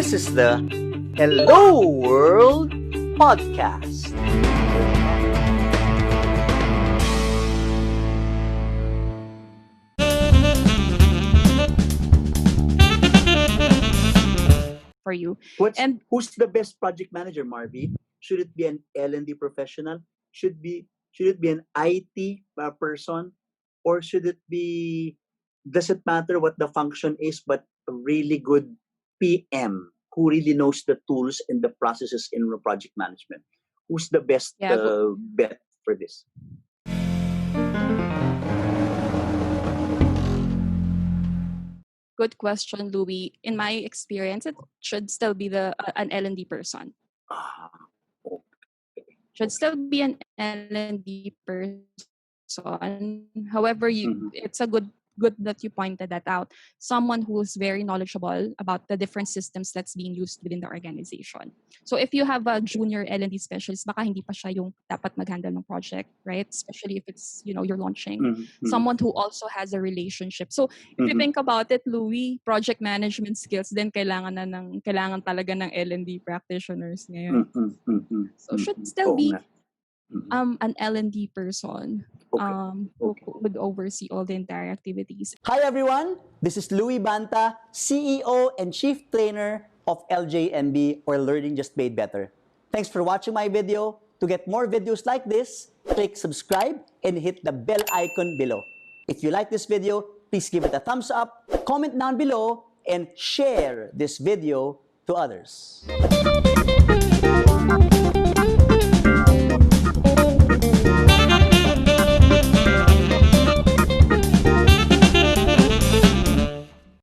This is the Hello World Podcast. For you. Who's the best project manager, Marby? Should it be an L&D professional? Should it be an IT person? Or should it be, does it matter what the function is, but a really good PM who really knows the tools and the processes in project management? Who's the best bet for this? Good question, Louis. In my experience, it should still be an L&D person. Should still be an L&D person. However, it's a good that you pointed that out. Someone who's very knowledgeable about the different systems that's being used within the organization. So if you have a junior L&D specialist, baka hindi pa siya yung dapat mag-handle ng project, right? Especially if it's, you're launching. Someone who also has a relationship. So if you think about it, Louis, project management skills then kailangan talaga ng L&D practitioners ngayon. So should still be an L&D person who would oversee all the entire activities. Hi everyone, this is Louis Banta, CEO and Chief Trainer of LJMB, or Learning Just Made Better. Thanks for watching my video. To get more videos like this, click subscribe and hit the bell icon below. If you like this video, please give it a thumbs up, comment down below, and share this video to others.